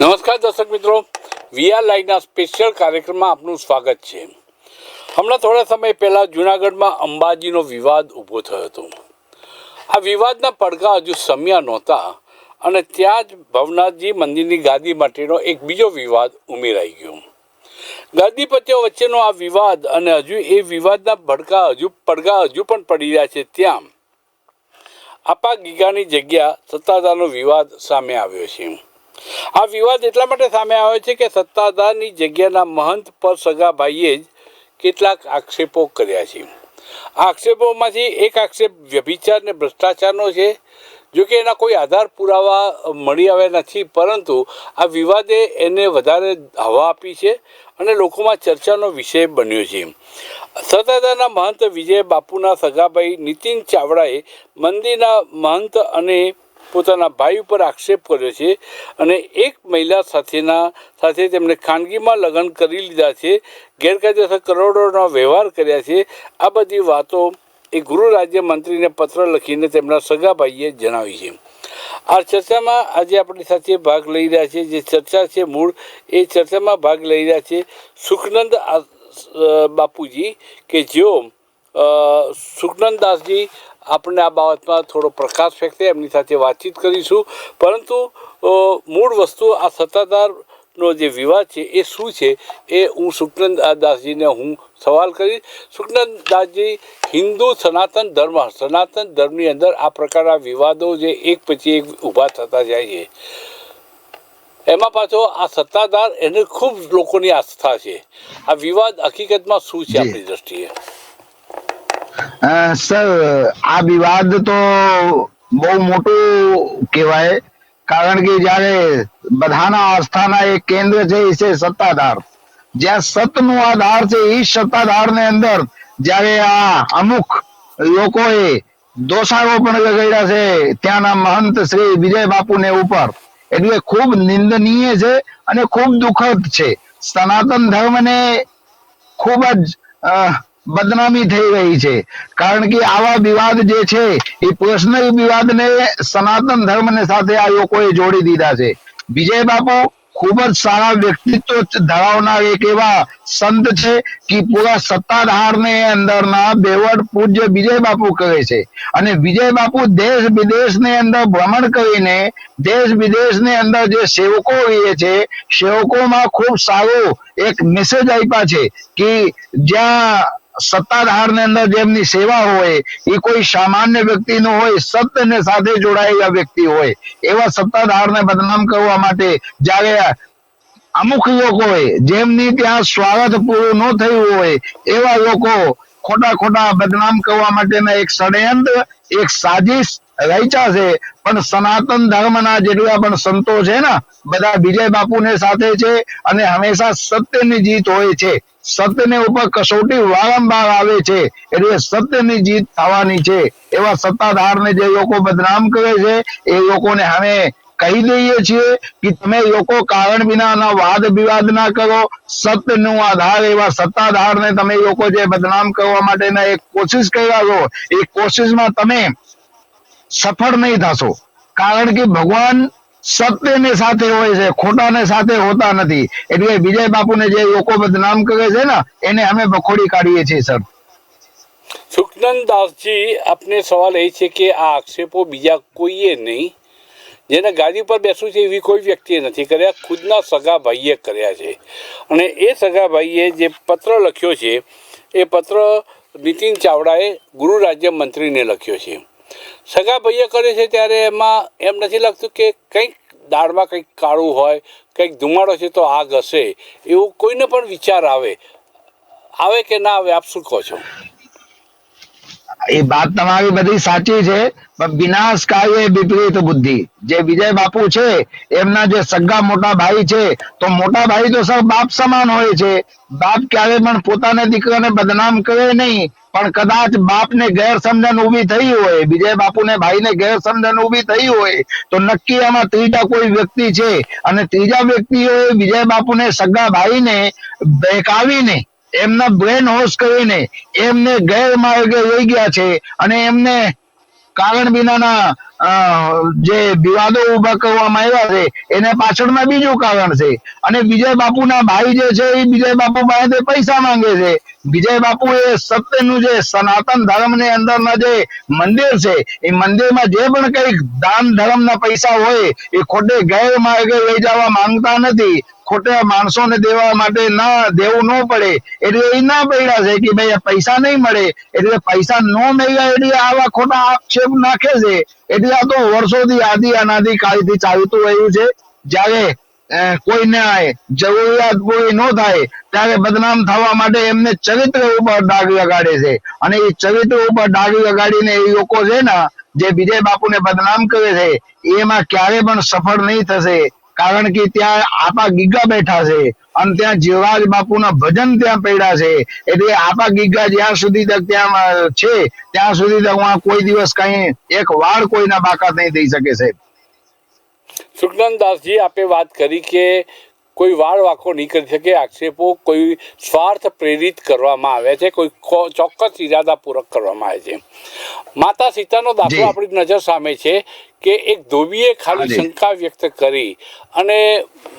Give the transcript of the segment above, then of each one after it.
નમસ્કાર દર્શક મિત્રો, વીઆર લાઈવના સ્પેશિયલ કાર્યક્રમમાં આપનું સ્વાગત છે. હમણાં થોડા સમય પહેલાં જૂનાગઢમાં અંબાજીનો વિવાદ ઊભો થયો હતો. આ વિવાદના પડઘા હજુ શમ્યા નહોતા અને ત્યાં જ ભવનાથજી મંદિરની ગાદી માટેનો એક બીજો વિવાદ ઉમેરાઈ ગયો. ગાદીપતિઓ વચ્ચેનો આ વિવાદ અને હજુ એ વિવાદના પડઘા હજુ પણ પડી રહ્યા છે. ત્યાં આપા ગીગાની જગ્યા સત્તાધારનો વિવાદ સામે આવ્યો છે. આ વિવાદ એટલા માટે સામે આવ્યો છે કે સત્તાધારની જગ્યાના મહંત પર સગાભાઈએ જ કેટલાક આક્ષેપો કર્યા છે. આ આક્ષેપોમાંથી એક આક્ષેપ વ્યભિચાર અને ભ્રષ્ટાચારનો છે. જોકે એના કોઈ આધાર પુરાવા મળી આવ્યા નથી, પરંતુ આ વિવાદે એને વધારે હવા આપી છે અને લોકોમાં ચર્ચાનો વિષય બન્યો છે. સત્તાધારના મહંત વિજય બાપુના સગાભાઈ નીતિન ચાવડાએ મંદિરના મહંત અને પોતાના ભાઈ ઉપર આક્ષેપ કર્યો છે અને એક મહિલા સાથે તેમણે ખાનગીમાં લગ્ન કરી લીધા છે, ગેરકાયદેસર કરોડોના વ્યવહાર કર્યા છે. આ બધી વાતો એ ગૃહ રાજ્ય મંત્રીને પત્ર લખીને તેમના સગાભાઈએ જણાવી છે. આ ચર્ચામાં આજે આપણી સાથે ભાગ લઈ રહ્યા છે. જે ચર્ચા છે મૂળ એ ચર્ચામાં ભાગ લઈ રહ્યા છે સુખનંદ બાપુજી, કે જેઓ સુખનંદ દાસજી આપણને આ બાબતમાં થોડો પ્રકાશ ફેંકશે. એમની સાથે વાતચીત કરીશું. પરંતુ મૂળ વસ્તુ આ સત્તાધારનો જે વિવાદ છે એ શું છે એ હું સુખનંદ દાસજીને સવાલ કરીશ. સુખનંદ દાસજી, હિન્દુ સનાતન ધર્મની અંદર આ પ્રકારના વિવાદો જે એક પછી એક ઊભા થતા જાય છે, એમાં પાછો આ સત્તાધાર એને ખૂબ લોકોની આસ્થા છે. આ વિવાદ હકીકતમાં શું છે આપણી દ્રષ્ટિએ? સર, આ વિવાદ તો બહુ મોટું કહેવાય, કારણ કે જયારે બધાના આસ્થાના એક કેન્દ્ર છે એ છે સત્તાધાર. જ્યાં સતનો આધાર છે એ સત્તાધાર ને અંદર જયારે આ અમુક લોકોએ દોષારોપણ લગાડ્યા છે ત્યાંના મહંત શ્રી વિજય બાપુને ઉપર, એટલે ખૂબ નિંદનીય છે અને ખૂબ દુઃખદ છે. સનાતન ધર્મને ખૂબ જ બદનામી થઈ રહી છે, કારણ કે આવા વિવાદ જે છે એ પર્સનલ વિવાદને સનાતન ધર્મને સાથે આ લોકોએ જોડી દીધા છે. વિજય બાપુ ખૂબ જ સારા વ્યક્તિત્વ ધરાવનાર એક એવા સંત છે કે પૂરા સત્તાધારને અંદરના બેવડ પૂજ્ય વિજય બાપુ કહે છે. અને વિજય બાપુ દેશ વિદેશને અંદર ભ્રમણ કરીને દેશ વિદેશને અંદર જે સેવકો રહે છે, સેવકોમાં ખૂબ સારો એક મેસેજ આપ્યા છે કે જ્યાં સત્તાધાર ને અંદર જેમની સેવા હોય એ કોઈ સામાન્ય વ્યક્તિ નો હોય, સત્યને સાથે જોડાયેલા વ્યક્તિ હોય, એવા સત્તાધારને બદનામ કરવા માટે જયારે અમુક લોકોએ જેમની ત્યાં સ્વાગત પૂરું ન થયું હોય એવા લોકો ખોટા બદનામ કરવા માટેના એક ષડયંત્ર, એક સાજિશ રચ્યા છે. પણ સનાતન ધર્મના જેટલા પણ સંતો છે ને, બધા વિજય બાપુને સાથે છે અને હંમેશા સત્યની જીત હોય છે. સત્યને ઉપર કસોટી વારંવાર આવે છે, એટલે સત્યની જીત થવાની છે. એવા સત્તાધારને જે લોકો બદનામ કરે છે એ લોકોને અમે કહી દઈએ છીએ કે તમે લોકો કારણ વિનાના વાદ વિવાદ ના કરો. સત્યનો આધાર એવા સત્તાધારને તમે લોકો જે બદનામ કરવા માટેના એક કોશિશ કર્યા છો, એ કોશિશમાં તમે સફળ નહીં થશો, કારણ કે ભગવાન સત્યને સાથે હોય છે, ખોટાને સાથે હોતા નથી. એટલે વિજય બાપુને જે લોકો બદનામ કરે છે ને એને અમે બખોડી કાઢીએ છીએ. સર સુખનંદ દાસજી, આપને સવાલ એ છે કે આ આક્ષેપો બીજા કોઈએ નહીં, જેને ગાદી પર બેસવું છે એવી કોઈ વ્યક્તિએ નથી કર્યા, ખુદના સગા ભાઈએ કર્યા છે. અને એ સગા ભાઈએ જે પત્ર લખ્યો છે એ પત્ર નીતિન ચાવડાએ ગૃહ રાજ્ય મંત્રીને લખ્યો છે. સગા ભાઈએ કરે છે ત્યારે એમાં એમ નથી લાગતું કે કંઈક દાળમાં કંઈક કાળું હોય, કંઈક ધુમાડો છે તો આગ હશે, એવું કોઈને પણ વિચાર આવે કે ના આવે? આપ શું કહો છો? એ વાત તમારી બધી સાચી છે, પણ વિનાશ કાર્ય વિપરીત બુદ્ધિ. જે વિજય બાપુ છે એમના જે સગા મોટા ભાઈ છે, તો મોટા ભાઈ તો સર બાપ સમાન હોય છે. બાપ ક્યારે પણ પોતાના દીકરાને બદનામ કરે નહીં, પણ કદાચ બાપને ગેરસમજણ ઉભી થઈ હોય, વિજય બાપુને ભાઈને ગેરસમજણ ઉભી થઈ હોય, તો નક્કી આમાં ત્રીજા કોઈ વ્યક્તિ છે અને ત્રીજા વ્યક્તિઓએ વિજય બાપુને સગા ભાઈને બહેકાવીને એમના બ્રેન વોશ કરીને એમને ગેરમાર્ગે લઈ ગયા છે અને એમને કારણ વિનાના જે વિવાદો ઉભા કરવામાં આવ્યા છે એને પાછળમાં બીજું કારણ છે. અને વિજય બાપુના ભાઈ જે છે એ વિજય બાપુ પાસે પૈસા માંગે છે. વિજય બાપુ એ સત્યનું જે સનાતન ધર્મ ની અંદરના જે મંદિર છે એ મંદિરમાં જે પણ કઈ દાન ધર્મના પૈસા હોય એ ખોટે ગેરમાર્ગે લઈ જવા માંગતા નથી. ખોટા માણસોને દેવા માટે ના દેવું ન પડે એટલે એ ના પડ્યા છે કે ભાઈ પૈસા નહીં મળે એટલે પૈસા ન મળ્યા એટલે આવા ખોટા આક્ષેપ નાખે છે. એટલે આ તો વર્ષોથી આદિ અનાદિ કાળથી ચાલતું રહ્યું છે. જયારે કોઈને જરૂરિયાત પૂરી ન થાય ત્યારે બદનામ થવા માટે એમને ચરિત્ર ઉપર ડાઘ લગાડે છે. અને એ ચરિત્ર ઉપર ડાઘ લગાડીને એ લોકો છે ને જે વિજય બાપુને બદનામ કરે છે એમાં ક્યારે પણ સફળ નહીં થશે. કારણ કે ત્યાં આપા ગીગા બેઠા છે અને ત્યાં જીવરાજ બાપુના ભજન ત્યાં પડ્યા છે. એટલે આપા ગીગા જ્યાં સુધી તક ત્યાં છે ત્યાં સુધી તક કોઈ દિવસ કઈ એક વાળ કોઈના બાકાત નહીં થઈ શકે સાહેબ. સુખનંદદાસજી, આપે વાત કરી કે કોઈ વાળ વાંકો નહીં કરી શકે, આક્ષેપો કોઈ સ્વાર્થ પ્રેરિત કરવામાં આવ્યા છે, કોઈ ચોક્કસ ઇરાદાપૂર્વક કરવામાં આવે છે. માતા સીતાનો દાખલો આપણી નજર સામે છે કે એક ધોબીએ ખાલી શંકા વ્યક્ત કરી અને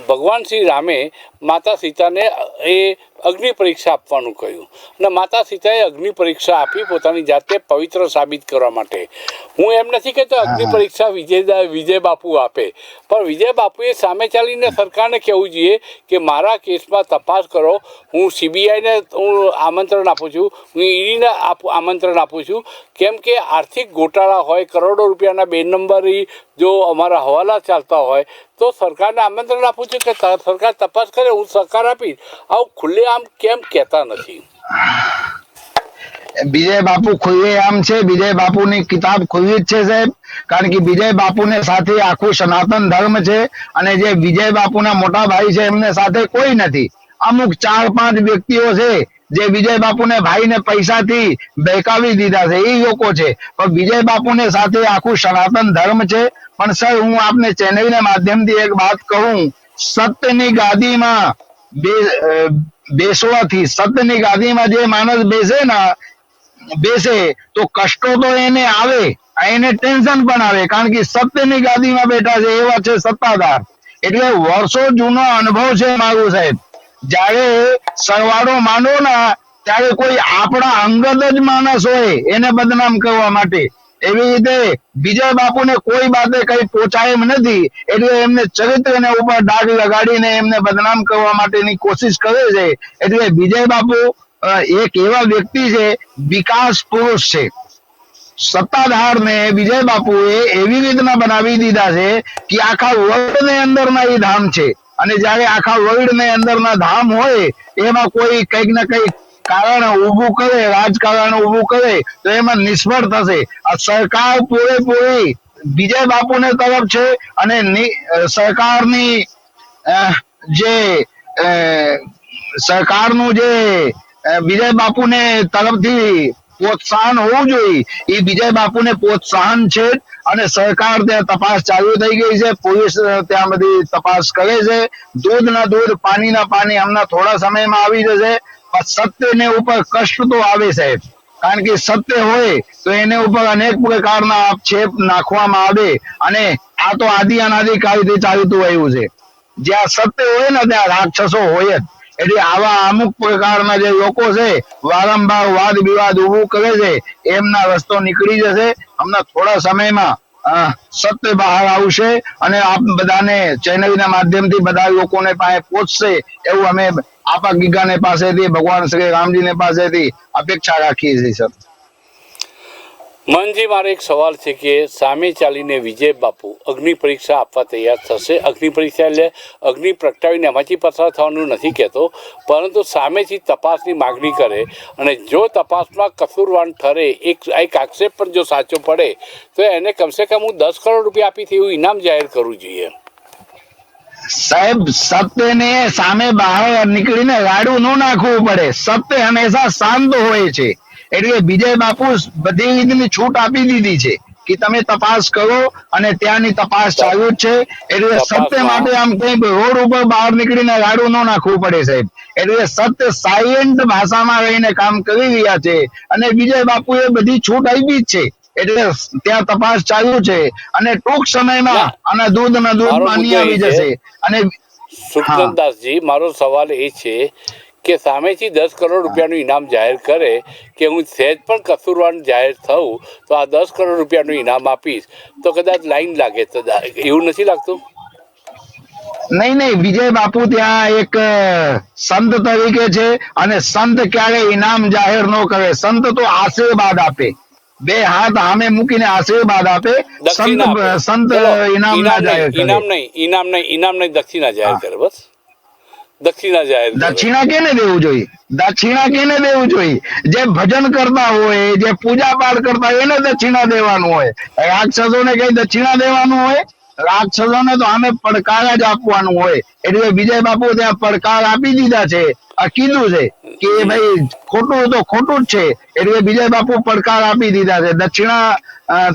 ભગવાન શ્રી રામે માતા સીતાને એ અગ્નિ પરીક્ષા આપવાનું કહ્યું અને માતા સીતાએ અગ્નિ પરીક્ષા આપી પોતાની જાતે પવિત્ર સાબિત કરવા માટે. હું એમ નથી કહેતો અગ્નિ પરીક્ષા વિજય બાપુ આપે, પણ વિજય બાપુએ સામે ચાલીને સરકારને કહેવું જોઈએ કે મારા કેસમાં તપાસ કરો. હું સીબીઆઈને હું આમંત્રણ આપું છું, હું ઈડીને આમંત્રણ આપું છું, કેમ કે આર્થિક ગોટાળા હોય, કરોડો રૂપિયાના બે નંબરી જો અમારા હવાલા ચાલતા હોય તો સરકારને આમંત્રણ આપું છું કે સરકાર તપાસ કરે, હું સરકાર આપીશ. આવું ખુલ્લેઆમ કેમ કહેતા નથી? વિજય બાપુ ખુલ્લેઆમ છે. વિજય બાપુની કિતાબ ખુલ્લી જ છે સાહેબ. કારણ કે વિજય બાપુને સાથે આખું સનાતન ધર્મ છે અને જે વિજય બાપુના મોટા ભાઈ છે એમને સાથે કોઈ નથી. અમુક 4-5 વ્યક્તિઓ છે જે વિજય બાપુને ભાઈને પૈસાથી બહેકાવી દીધા છે, એ લોકો છે. પણ વિજય બાપુને સાથે આખું સનાતન ધર્મ છે. પણ સર હું આપને ચેનલના માધ્યમથી એક વાત કહું, સત્યની ગાદીમાં બેસવાથી, સત્યની ગાદીમાં જે માણસ બેસે તો કષ્ટો તો એને આવે, એને ટેન્શન પણ આવે. કારણ કે સત્યની ગાદીમાં બેઠા છે એવા છે સત્તાધાર. એટલે વર્ષો જૂનો અનુભવ છે મારું સાહેબ. જયારે સરવાળો માંડો ના ત્યારે કોઈ આપણા અંગત જ માણસ હોય એને બદનામ કરવા માટે, એવી રીતે વિજય બાપુને કોઈ બાતે કઈ પહોંચાય એમ નથી. એટલે એમને ચરિત્રને ઉપર ડાઘ લગાડીને એમને બદનામ કરવા માટેની કોશિશ કરે છે. એટલે વિજય બાપુ એક એવા વ્યક્તિ છે, વિકાસ પુરુષ છે. સત્તાધાર ને વિજય બાપુ એવી રીતના બનાવી દીધા છે કે આખા વર્લ્ડ ની અંદરના એ ધામ છે. અને જયારે આખા વર્લ્ડ ની અંદરના ધામ હોય એમાં કોઈ કઈક ને કઈક કારણ ઉભું કરે, રાજકારણ ઉભું કરે તો એમાં નિષ્ફળ થશે. આ સરકાર પૂરેપૂરી વિજય બાપુને તરફ છે અને સરકારની જે સરકારનું જે વિજય બાપુને તરફથી પ્રોત્સાહન હોવું જોઈએ એ વિજય બાપુને પ્રોત્સાહન છે. અને સરકાર ત્યાં તપાસ ચાલુ થઈ ગઈ છે, પોલીસ ત્યાં બધી તપાસ કરે છે. દૂધ ના દૂધ, પાણી ના પાણી હમણાં થોડા સમયમાં આવી જશે. પણ સત્યને ઉપર કષ્ટ તો આવે સાહેબ. કારણ કે સત્ય હોય તો એને ઉપર અનેક પ્રકારના આક્ષેપ નાખવામાં આવે. અને આ તો આદિ અનાદિ કાળથી ચાલતું આવ્યું છે. જ્યાં સત્ય હોય ને ત્યાં રાક્ષસો હોય જ. એટલે આવા અમુક પ્રકારના જે લોકો છે વારંવાર વાદ વિવાદ ઉભું કરે છે, એમના રસ્તો નીકળી જશે. હમણાં થોડા સમયમાં સત્ય બહાર આવશે અને આપ બધાને ચેનલના માધ્યમથી બધા લોકોને પાસે પહોંચશે એવું અમે આપા ગીગાને પાસેથી, ભગવાન શ્રી રામજીને પાસેથી અપેક્ષા રાખીએ છીએ સર. મનજી, મારો એક સવાલ છે કે સામે ચાલીને વિજય બાપુ અગ્નિ પરીક્ષા આપવા તૈયાર થશે. અગ્નિ પરીક્ષા એટલે અગ્નિ પ્રગટાવીને એમાંથી પસાર થવાનું નથી કહેતો, પરંતુ સામેથી તપાસની માગણી કરે અને જો તપાસમાં કસૂરવાન ઠરે, એક આક્ષેપ પણ જો સાચો પડે તો એને કમસે કમ હું 10 કરોડ રૂપિયા આપીથી એવું ઇનામ જાહેર કરવું જોઈએ. સાહેબ, સત્યને સામે બહાર નીકળીને રાડું ન નાખવું પડે. સત્ય હંમેશા શાંત હોય છે. એટલે વિજય બાપુ બધી રીતની છૂટ આપી દીધી છે કે તમે તપાસ કરો અને ત્યાંની તપાસ ચાલુ જ છે. એટલે સત્ય માટે આમ કઈ રોડ ઉપર બહાર નીકળીને રાડું ન નાખવું પડે સાહેબ. એટલે સત્ય સાયન્ટ ભાષામાં રહીને કામ કરી રહ્યા છે અને વિજય બાપુ એ બધી છૂટ આપી જ છે. એટલે ત્યાં તપાસ ચાલુ છે અને ટૂંક સમયમાં ના, આના દૂધના દૂધ મારો પાણી મુદ્દો એ આવી છે, જશે. અને સુખનંદદાસજી, મારો સવાલ એ છે કે સામેથી 10 કરોડ રૂપિયાનું ઇનામ જાહેર કરે કે હું સહેજ પણ કસૂરવાર જાહેર થઉં તો આ 10 કરોડ રૂપિયાનું ઇનામ આપીશ, તો કદાચ લાઈન લાગે, તો એવું નથી લાગતું? નહીં, વિજય બાપુ ત્યાં એક સંત તરીકે છે અને સંત ક્યારે ઇનામ જાહેર ન કરે. સંત તો આશીર્વાદ આપે, બે હાથ સામે મૂકીને આશીર્વાદ આપે. સંત દક્ષિણા આપે. સંત ચલો, ઇનામ ના જાહેર કરે. ઇનામ નહીં, દક્ષિણા જાહેર હા. કરે, બસ દક્ષિણા જાહેર કરે. દક્ષિણા કેને દેવું જોઈએ? દક્ષિણા કેને દેવું જોઈએ? જે ભજન કરતા હોય, જે પૂજા પાઠ કરતા હોય એને દક્ષિણા દેવાનું હોય. રાક્ષસોને કઈ દક્ષિણા દેવાનું હોય? રાક્ષસોને તો આમે પડકાર જ આપવાનું હોય. એટલે વિજય બાપુ ત્યાં પડકાર આપી દીધા છે, આ કીધું છે કે ભાઈ ખોટું તો ખોટું જ છે. એટલે વિજય બાપુ પડકાર આપી દીધા છે. દક્ષિણા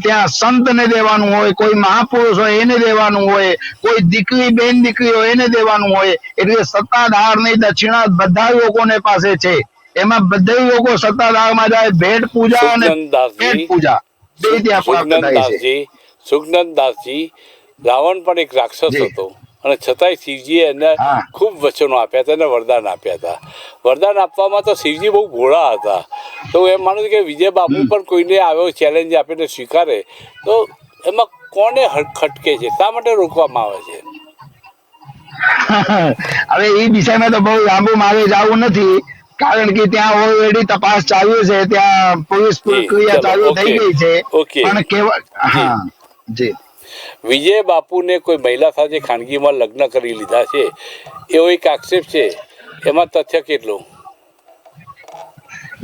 ત્યાં સંતને દેવાનું હોય, કોઈ મહાપુરુષ હોય એને દેવાનું હોય, કોઈ દીકરી બેન દીકરી હોય એને દેવાનું હોય. એટલે સત્તાધાર ની દક્ષિણા બધા લોકોને પાસે છે. એમાં બધા લોકો સત્તાધારમાં જાય, ભેટ પૂજા અને પેટ સુખનંદદાસજી, પૂજા બે ત્યાં પ્રાપ્ત થાય છે. સુખનંદદાસજી, રાવણ પણ એક રાક્ષસ જી હતો અને છતાંય શિવજીએ એને હા ખૂબ વચનો આપ્યા હતા અને વરદાન આપ્યા હતા. વરદાન આપવામાં તો શિવજી બહુ ભોળા હતા. તો હું એમ માનું છું કે વિજય બાપુ પણ કોઈને આવ્યો ચેલેન્જ આપીને સ્વીકારે તો એમાં કોને ખટકે છે, શા માટે રોકવામાં આવે છે? હવે એ વિષયમાં તો બહુ લાંબુ મારે જવું નથી, કારણ કે ત્યાં ઓલરેડી તપાસ ચાલુ છે, ત્યાં પોલીસ જી, પ્રક્રિયા ચલો, ચાલુ થઈ ઓકે, ગઈ છે. ઓકે, પણ કેવા જી. હા જી વિજય બાપુને કોઈ મહિલા સાથે ખાનગીમાં લગ્ન કરી લીધા છે એવો એક આક્ષેપ છે, એમાં તથ્ય કેટલું?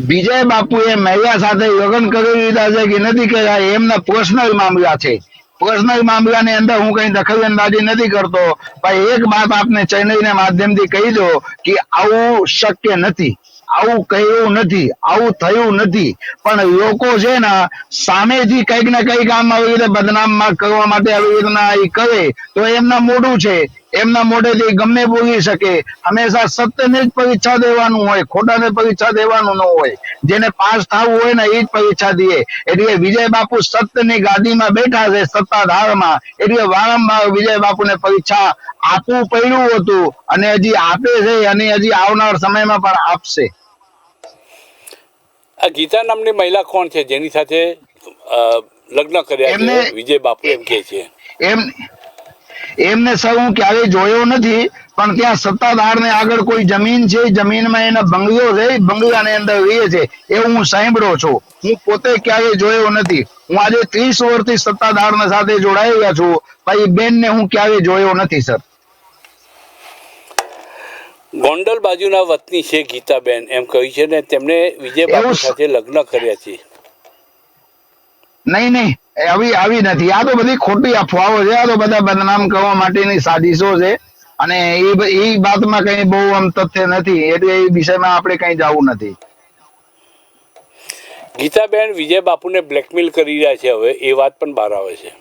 વિજય બાપુએ મહિલા સાથે લગ્ન કરી લીધા છે કે નથી કર્યા એમના પર્સનલ મામલા છે. પર્સનલ મામલાની અંદર હું કઈ દખલ અંદાજી નથી કરતો. ભાઈ એક વાત આપને ચેનલના માધ્યમથી કહી દો કે આવું શક્ય નથી, આવું કહ્યું નથી, આવું થયું નથી. પણ લોકો છે ને સામેથી કઈક ને કઈક આમ આવી રીતે બદનામ કરવા માટે આવી રીતના એ કરે તો એમના મોઢું છે, એમના મોઢેથી ગમે બોલી શકે. હંમેશા સત્યને જ પરીક્ષા દેવાનું હોય, ખોટાને પરીક્ષા દેવાનું ન હોય. જેને પાસ થવું હોય ને એ જ પરીક્ષા દે. એટલે વિજય બાપુ સત્યની ગાદીમાં બેઠા છે, સત્તાધારમાં. એટલે વારંવાર વિજય બાપુને પરીક્ષા આપવું પડ્યું હતું અને હજી આપે છે અને હજી આવનાર સમયમાં પણ આપશે. આ ગીતા નામની મહિલા કોણ છે જેની સાથે લગ્ન કર્યા છે એમને વિજય બાપુ, એમ કે છે? એમ એમને સર હું ક્યારેય જોયો નથી, પણ ત્યાં સત્તાધાર ને આગળ કોઈ જમીન છે, જમીનમાં એના બંગલો છે, બંગલાની અંદર રહે છે એવું હું સાંભળ્યો છું. હું પોતે ક્યારેય જોયો નથી. હું આજે 30 વર્ષથી સત્તાધાર સાથે જોડાયેલા છું, ભાઈ બેન ને હું ક્યારેય જોયો નથી સર. ગોંડલ બાજુના વતની છે ગીતાબેન, એમ કહ્યું છે ને તેમને વિજય બાપુ સાથે લગ્ન કર્યા છે. નહીં આવી નથી. આ તો બધી ખોટી અફવાઓ છે, આ તો બધા બદનામ કરવા માટેની સાજિશો છે અને એ વાતમાં કઈ બહુ આમ તથ્ય નથી. એટલે એ વિષયમાં આપણે કઈ જવું નથી. ગીતાબેન વિજય બાપુને બ્લેકમેલ કરી રહ્યા છે હવે, એ વાત પણ બહાર આવે છે.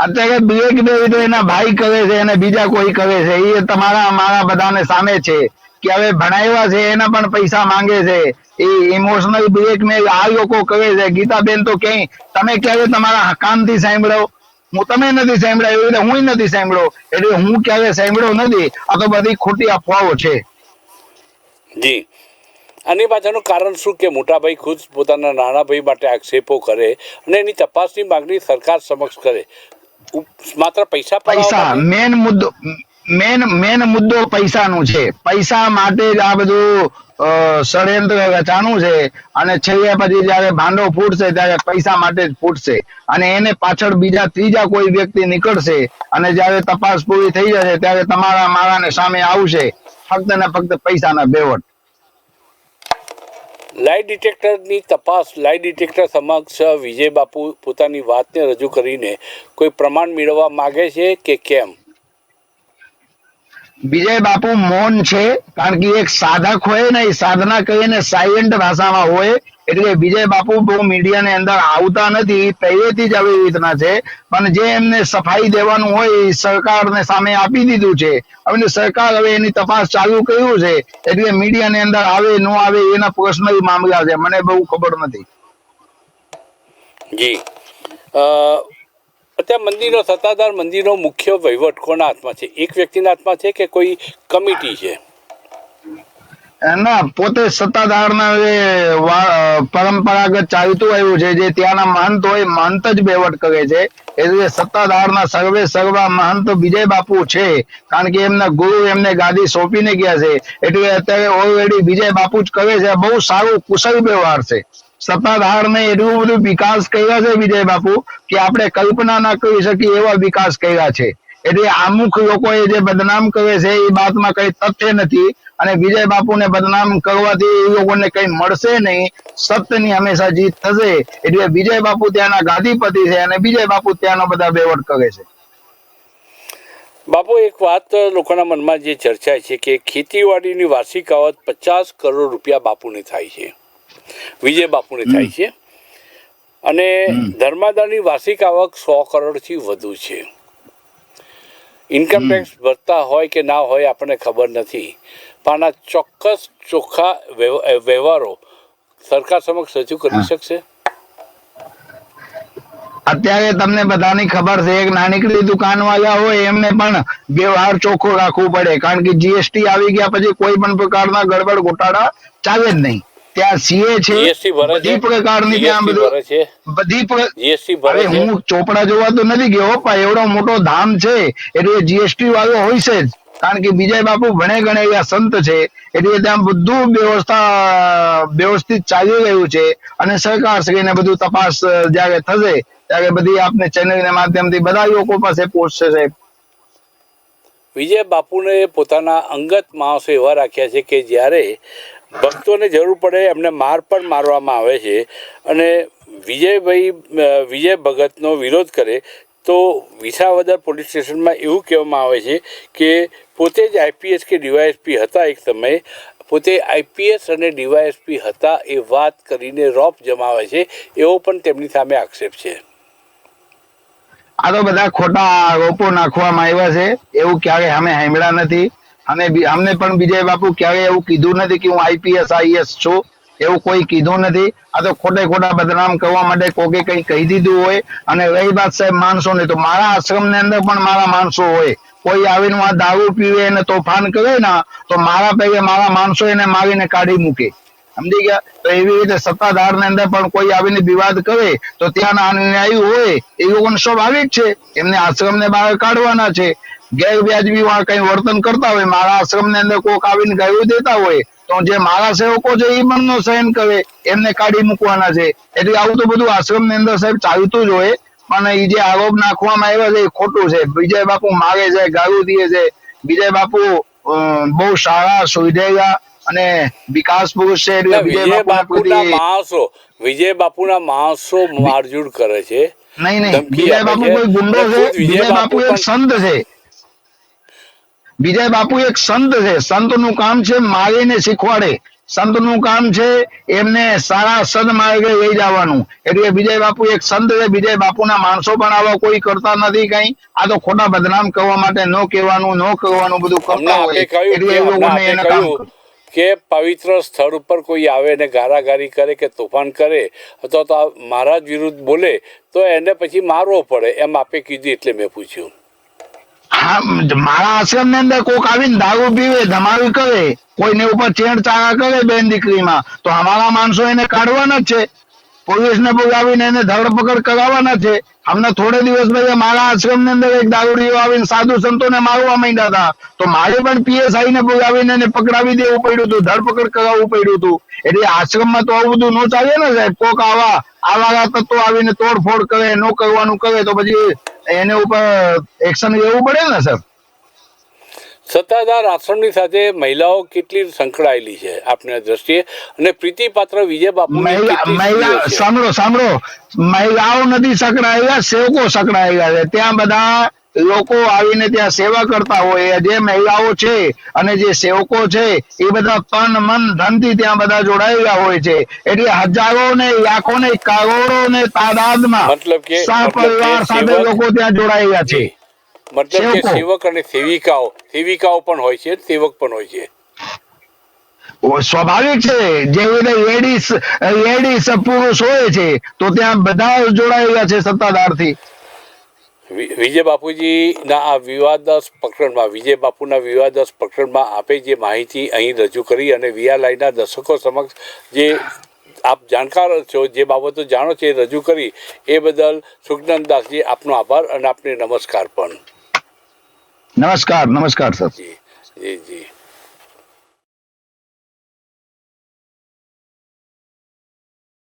અત્યારે બ્લેકમેલ એના ભાઈ કરે છે અને બીજા કોઈ કરે છે. એ તમારા મારા બધાને સામે છે કે હવે ભણાવ્યા છે એના પણ પૈસા માંગે છે. એ ઇમોશનલ બ્લેકમેલ આ લોકો કરે છે. ગીતાબેન તો ક્યાંય તમે ક્યારે તમારા કાનથી સાંભળો? હું તમે નથી સાંભળ્યા એવી રીતે હું નથી સાંભળ્યો. એટલે હું ક્યારે સાંભળ્યો નથી. આ તો બધી ખોટી અફવાઓ છે. જી, આની પાછળનું કારણ શું કે મોટાભાઈ ખુદ પોતાના નાના ભાઈ માટે આક્ષેપો કરે અને એની તપાસની માંગણી સરકાર સમક્ષ કરે, માત્ર પૈસા મેન મુદ્દો પૈસાનું છે. પૈસા માટે જ આ બધું ષડયંત્ર રચાણું છે અને છેલ્લે પછી જયારે ભાંડો ફૂટશે ત્યારે પૈસા માટે જ ફૂટશે અને એને પાછળ બીજા ત્રીજા કોઈ વ્યક્તિ નીકળશે અને જયારે તપાસ પૂરી થઈ જશે ત્યારે તમારા મારાને સામે આવશે ફક્ત ને ફક્ત પૈસાના બેવટ. લાઈ ડિટેક્ટરની તપાસ, લાઈ ડિટેક્ટર સમક્ષ વિજય બાપુ પોતાની વાતને રજૂ કરીને કોઈ પ્રમાણ મેળવવા માંગે છે કે કેમ? વિજય બાપુ મૌન છે, કારણ કે એક સાધક હોય ને એ સાધના કરીને સાયલેન્ટ ભાષામાં હોય. એટલે વિજય બાપુ બહુ મીડિયાની અંદર આવતા નથી, પહેલેથી જ આવી રીતના છે. પણ જે એમને સફાઈ દેવાનું હોય એ સરકારને સામે આપી દીધું છે. હવે સરકાર હવે એની તપાસ ચાલુ કર્યું છે. એટલે મીડિયાની અંદર આવે ન આવે એના પર્સનલ મામલા છે, મને બહુ ખબર નથી. જી અત્યારે મંદિરનો સત્તાધાર મંદિરનો મુખ્ય વહીવટ કોના હાથમાં છે? એક વ્યક્તિના હાથમાં છે કે કોઈ કમિટી છે? ના, પોતે સત્તાધારના જે પરંપરાગત ચાલતું આવ્યું છે, જે ત્યાંના મહંત હોય, મહંત જ વહીવટ કરે છે. એટલે સત્તાધારના સર્વે સર્વા મહંત વિજય બાપુ છે, કારણ કે એમના ગુરુ એમને ગાદી સોંપીને ગયા છે. એટલે અત્યારે ઓલરેડી વિજય બાપુ જ કરે છે. બહુ સારું કુશળ વ્યવહાર છે. સત્તાધારને એટલું બધું વિકાસ કર્યા છે વિજય બાપુ, કે આપણે કલ્પના ના કરી શકીએ એવા વિકાસ કર્યા છે. એટલે અમુક લોકોએ જે બદનામ કરે છે એ બાતમાં કઈ તથ્ય નથી, અને વિજય બાપુને બદનામ કરવાથી એ લોકોને કઈ મળશે નહીં. સત્યની હંમેશા જીત થશે. એટલે વિજય બાપુ ત્યાંના ગાદીપતિ છે, અને વિજય બાપુ ત્યાંનો બધા વહીવટ કરે છે. બાપુ, એક વાત લોકોના મનમાં જે ચર્ચા છે કે ખેતીવાડીની વાર્ષિક આવક 50 કરોડ રૂપિયા બાપુને થાય છે, વિજય બાપુને થાય છે, અને ધર્માદાની વાર્ષિક આવક 100 કરોડથી વધુ છે. ઇન્કમ ટેક્સ ભરતા હોય કે ના હોય આપણને ખબર નથી, પણ આ ચોક્કસ ચોખ્ખા વ્યવહારો સરકાર સમક્ષ રજૂ કરી શકશે? અત્યારે તમને બધાની ખબર છે, એક નાનકડી દુકાન વાળા હોય એમને પણ વ્યવહાર ચોખ્ખો રાખવું પડે, કારણ કે જીએસટી આવી ગયા પછી કોઈ પણ પ્રકારના ગડબડ ગોટાળા ચાલે જ નહીં. ત્યાં સીએ છે, બધી પ્રકારની ત્યાં બધી હું ચોપડા જોવા તો નથી ગયો, પણ એવડો મોટો ધામ છે એટલે જીએસટી વાળો હોય છે જ, કારણ કે વિજય બાપુ ભણે ગણે એવા સંત છે. એટલે ત્યાં બધું વ્યવસ્થિત ચાલી રહ્યું છે, અને સરકાર શ્રીને બધું તપાસ જયારે થશે ત્યારે બધી આપને ચેનલના માધ્યમથી બધા લોકો પાસે પહોંચશે. સાહેબ, વિજય બાપુને પોતાના અંગત માણસો એવા રાખ્યા છે કે જ્યારે ભક્તોને જરૂર પડે એમને માર પણ મારવામાં આવે છે, અને વિજય ભગતનો વિરોધ કરે તો વિસાવદર પોલીસ સ્ટેશનમાં એવું કહેવામાં આવે છે કે પોતે જ આઈપીએસ કે ડીવાયએસપી હતા, એક સમયે પોતે આઈપીએસ અને ડીવાયએસપી હતા એ વાત કરીને રોપ જમાવે છે, એવો પણ તેમની સામે આક્ષેપ છે. આ તો બધા ખોટા આરોપો નાખવામાં આવ્યા છે. એવું ક્યારે અમે સાંભળ્યા નથી, અને અમને પણ વિજય બાપુ ક્યારે એવું કીધું નથી કે હું આઈપીએસ આઈએસ છું, એવું કોઈ કીધું નથી. આ તો ખોટા બદનામ કરવા માટે કોકે કઈ કહી દીધું હોય. અને રહી વાત સાહેબ માણસો ની, તો મારા આશ્રમ ની અંદર પણ મારા માણસો હોય. કોઈ આવીને આ દારૂ પીવે અને તોફાન કરે ને, તો મારા પૈકે મારા માણસો એને મારીને કાઢી મૂકે. સમજી ગયા? તો એવી રીતે સત્તાધાર ની અંદર પણ કોઈ આવીને વિવાદ કરે તો ત્યાંના અન્યાયી હોય એ લોકોને સ્વાભાવિક છે, એમને આશ્રમ ને બહાર કાઢવાના છે. ગેરવ્યાજબી કઈ વર્તન કરતા હોય, મારા આશ્રમ ની અંદર કોક આવીને ગાયું દેતા હોય, તો જે મારા સેવકો છે એ પણ નો સહન કરે, એમને કાઢી મૂકવાના છે. એટલે આવું તો બધું આશ્રમ ની અંદર સાહેબ ચાલતું જ હોય. પણ એ જે આરોપ નાખવામાં આવ્યા છે એ ખોટું છે. વિજય બાપુ માગે છે, ગાયું દે છે. વિજય બાપુ બહુ સારા સુધરેલા અને વિકાસ પુરુષ છે. એટલે વિજય બાપુના માણસો મારઝૂડ કરે છે. નહીં, વિજય બાપુ કોઈ ગુંડો છે? વિજય બાપુ એક સંત છે. વિજય બાપુ એક સંત છે. સંત નું કામ છે મારીને શીખવાડે. સંત નું કામ છે એમને સારા સદમાર્ગે લઈ જવાનું. એટલે વિજય બાપુ એક સંત છે. વિજય બાપુના માણસો પણ આવા કોઈ કરતા નથી કઈ. આ તો ખોટા બદનામ કરવા માટે ન કરવાનું બધું કરતા હોય. એટલે એ લોકોને એને કામ કે પવિત્ર સ્થળ ઉપર કોઈ આવે ને ગારાગારી કરે કે તોફાન કરે અથવા તો મહારાજ વિરુદ્ધ બોલે તો એને પછી મારવો પડે, એમ આપે કીધું એટલે મેં પૂછ્યું. હા, મારા આશ્રમ ની અંદર કોક આવીને દારૂ પીવે, ધમાલ કરે, કોઈને ઉપર છેડછાડ કરે બેન દીકરીમાં, તો અમારા માણસો એને કાઢવાના જ છે. પોલીસ ને બોલાવીને એને ધરપકડ કરાવવાના છે. હમણાં થોડે દિવસ પહેલા મારા આશ્રમ ની અંદર એક દારૂડીઓ આવીને સાધુ સંતોને મારવા માંડ્યા હતા, તો મારે પણ પીએસઆઈ ને બોલાવીને એને પકડાવી દેવું પડ્યું હતું, ધરપકડ કરાવવું પડ્યું હતું. એટલે આશ્રમમાં તો આવું બધું ન ચાલે ને સાહેબ. કોક આવા તત્વો આવીને તોડફોડ કરે, ન કરવાનું કરે તો પછી એને ઉપર એક્શન લેવું પડે ને સર. સત્તાધાર આશ્રમની સાથે મહિલાઓ કેટલી સંકળાયેલી છે આપની દ્રષ્ટિએ, અને પ્રીતિપાત્ર વિજય બાપુ સાંભળો, મહિલાઓ નથી સંકળાયેલા, સેવકો સંકળાયેલા છે. ત્યાં બધા લોકો આવીને ત્યાં સેવા કરતા હોય. જે મહિલાઓ છે અને જે સેવકો છે એ બધા તન મન ધન થી ત્યાં બધા જોડાયેલા હોય છે. એટલે હજારો ને લાખો ને કરોડો ને તાદાદમાં સહપરિવાર સાથે લોકો ત્યાં જોડાયેલા છે. મતલબ કે સેવક અને સેવિકાઓ પણ હોય છે, સેવક પણ હોય છે. સ્વાભાવિક છે. જેવી રીતે લેડીઝ પુરુષ હોય છે તો ત્યાં બધા જોડાયેલા છે સત્તાધારથી. વિજય બાપુજીના આ વિવાદાસ્પદ પ્રકરણમાં આપે જે માહિતી અહીં રજૂ કરી અને વીઆરલાઈના દર્શકો સમક્ષ જે આપ જાણકાર છો, જે બાબતો જાણો છો એ રજૂ કરી, એ બદલ સુખનંદદાસજી આપનો આભાર અને આપને નમસ્કાર પણ. નમસ્કાર સર. જી જી જી.